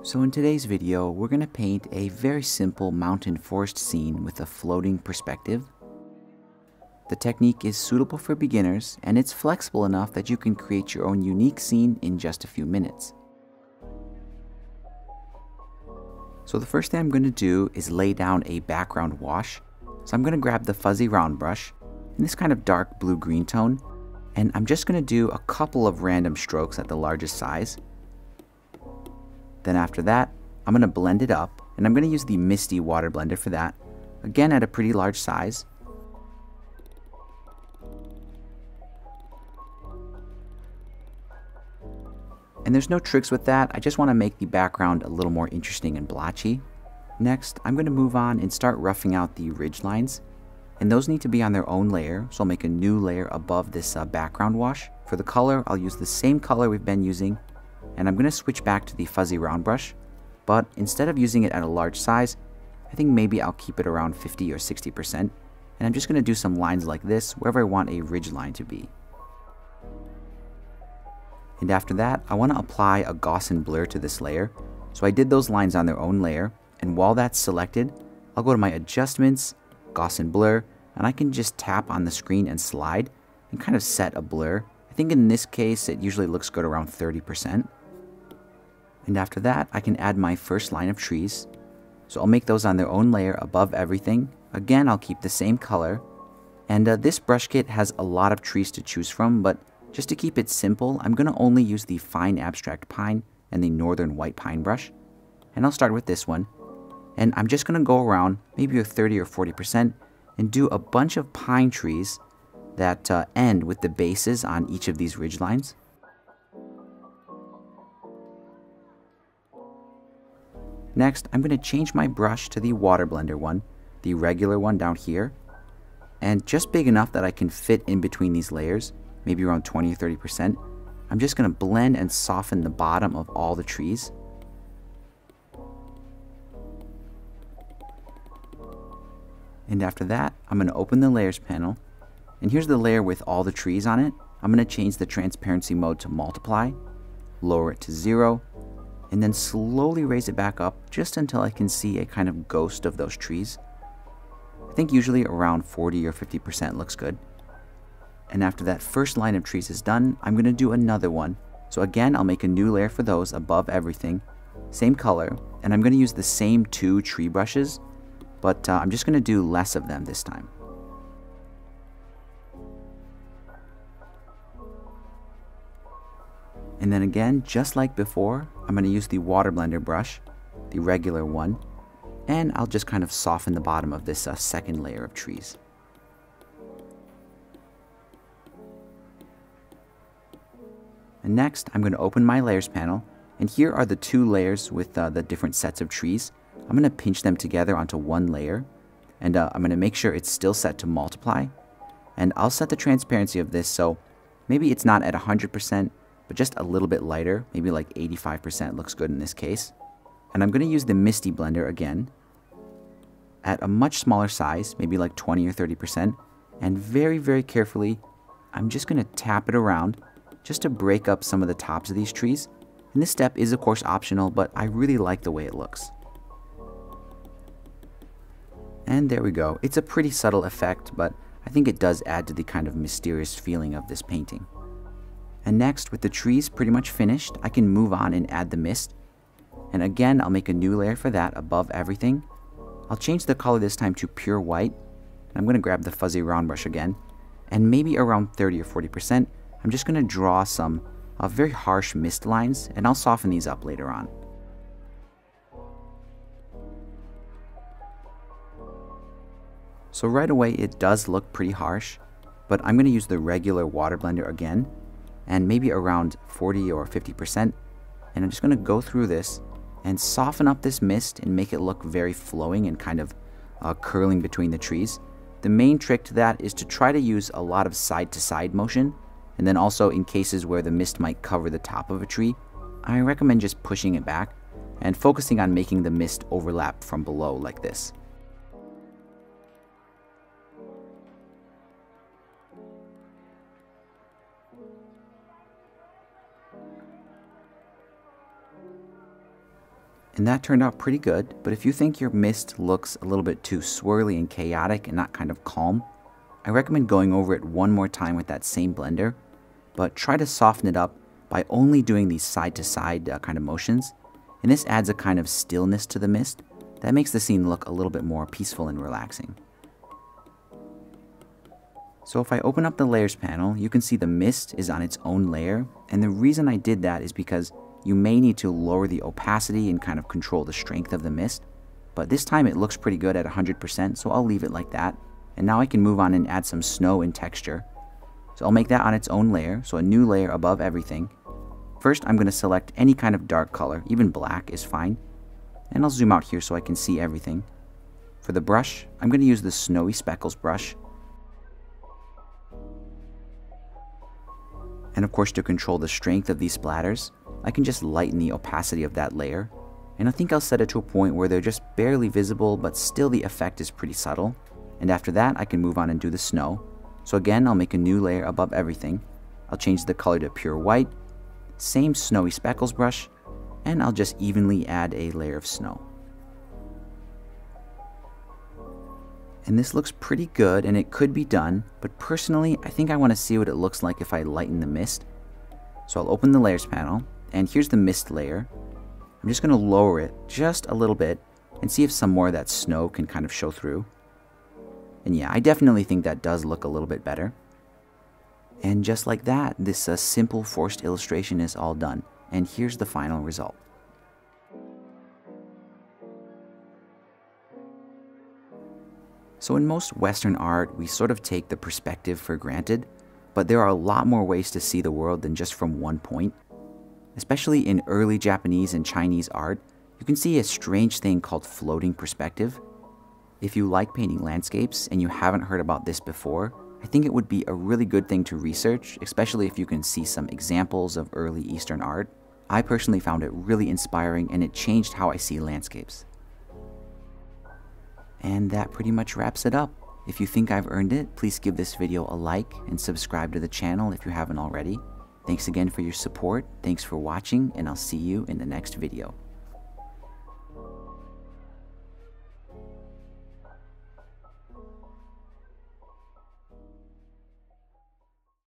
So in today's video, we're going to paint a very simple mountain forest scene with a floating perspective. The technique is suitable for beginners, and it's flexible enough that you can create your own unique scene in just a few minutes. So the first thing I'm going to do is lay down a background wash. So I'm going to grab the fuzzy round brush in this kind of dark blue-green tone, and I'm just going to do a couple of random strokes at the largest size. Then after that, I'm going to blend it up, and I'm going to use the Misty water blender for that, again at a pretty large size. And there's no tricks with that, I just want to make the background a little more interesting and blotchy. Next, I'm going to move on and start roughing out the ridge lines. And those need to be on their own layer, so I'll make a new layer above this background wash. For the color, I'll use the same color we've been using, and I'm going to switch back to the fuzzy round brush. But instead of using it at a large size, I think maybe I'll keep it around 50 or 60%. And I'm just going to do some lines like this wherever I want a ridge line to be. And after that, I want to apply a Gaussian blur to this layer. So I did those lines on their own layer, and while that's selected, I'll go to my adjustments, Gaussian blur, and I can just tap on the screen and slide and kind of set a blur. I think in this case, it usually looks good around 30%. And after that, I can add my first line of trees. So I'll make those on their own layer above everything. Again, I'll keep the same color. And this brush kit has a lot of trees to choose from, but just to keep it simple, I'm going to only use the fine abstract pine and the northern white pine brush. And I'll start with this one. And I'm just going to go around maybe a 30 or 40% and do a bunch of pine trees that end with the bases on each of these ridge lines. Next, I'm going to change my brush to the water blender one, the regular one down here, and just big enough that I can fit in between these layers, maybe around 20 or 30%. I'm just going to blend and soften the bottom of all the trees. And after that, I'm going to open the layers panel, and here's the layer with all the trees on it. I'm going to change the transparency mode to multiply, lower it to 0, and then slowly raise it back up just until I can see a kind of ghost of those trees. I think usually around 40 or 50% looks good. And after that first line of trees is done, I'm going to do another one. So again, I'll make a new layer for those above everything, same color, and I'm going to use the same 2 tree brushes, but I'm just going to do less of them this time. And then again, just like before, I'm going to use the water blender brush, the regular one, and I'll just kind of soften the bottom of this second layer of trees. And next, I'm going to open my layers panel, and here are the 2 layers with the different sets of trees. I'm going to pinch them together onto one layer, and I'm going to make sure it's still set to multiply. And I'll set the transparency of this so maybe it's not at 100%, but just a little bit lighter, maybe like 85% looks good in this case. And I'm going to use the Misty blender again at a much smaller size, maybe like 20 or 30%, and very, very carefully, I'm just going to tap it around just to break up some of the tops of these trees. And this step is of course optional, but I really like the way it looks. And there we go. It's a pretty subtle effect, but I think it does add to the kind of mysterious feeling of this painting. And next, with the trees pretty much finished, I can move on and add the mist. And again, I'll make a new layer for that above everything. I'll change the color this time to pure white. I'm going to grab the fuzzy round brush again. And maybe around 30 or 40%, I'm just going to draw some very harsh mist lines, and I'll soften these up later on. So right away, it does look pretty harsh, but I'm going to use the regular water blender again, and maybe around 40 or 50%. And I'm just going to go through this and soften up this mist and make it look very flowing and kind of curling between the trees. The main trick to that is to try to use a lot of side-to-side motion, and then also in cases where the mist might cover the top of a tree, I recommend just pushing it back and focusing on making the mist overlap from below like this. And that turned out pretty good, but if you think your mist looks a little bit too swirly and chaotic and not kind of calm, I recommend going over it one more time with that same blender, but try to soften it up by only doing these side-to-side kind of motions, and this adds a kind of stillness to the mist that makes the scene look a little bit more peaceful and relaxing. So if I open up the layers panel, you can see the mist is on its own layer, and the reason I did that is because you may need to lower the opacity and kind of control the strength of the mist, but this time it looks pretty good at 100%, so I'll leave it like that. And now I can move on and add some snow and texture. So I'll make that on its own layer, so a new layer above everything. First, I'm going to select any kind of dark color, even black is fine. And I'll zoom out here so I can see everything. For the brush, I'm going to use the Snowy Speckles brush. And of course, to control the strength of these splatters, I can just lighten the opacity of that layer. And I think I'll set it to a point where they're just barely visible, but still the effect is pretty subtle. And after that, I can move on and do the snow. So again, I'll make a new layer above everything. I'll change the color to pure white, same Snowy Speckles brush, and I'll just evenly add a layer of snow. And this looks pretty good and it could be done, but personally, I think I want to see what it looks like if I lighten the mist. So I'll open the layers panel, and here's the mist layer. I'm just going to lower it just a little bit and see if some more of that snow can kind of show through. And yeah, I definitely think that does look a little bit better. And just like that, this simple forced illustration is all done. And here's the final result. So in most Western art, we sort of take the perspective for granted, but there are a lot more ways to see the world than just from one point. Especially in early Japanese and Chinese art, you can see a strange thing called floating perspective. If you like painting landscapes and you haven't heard about this before, I think it would be a really good thing to research, especially if you can see some examples of early Eastern art. I personally found it really inspiring and it changed how I see landscapes. And that pretty much wraps it up. If you think I've earned it, please give this video a like and subscribe to the channel if you haven't already. Thanks again for your support, thanks for watching, and I'll see you in the next video.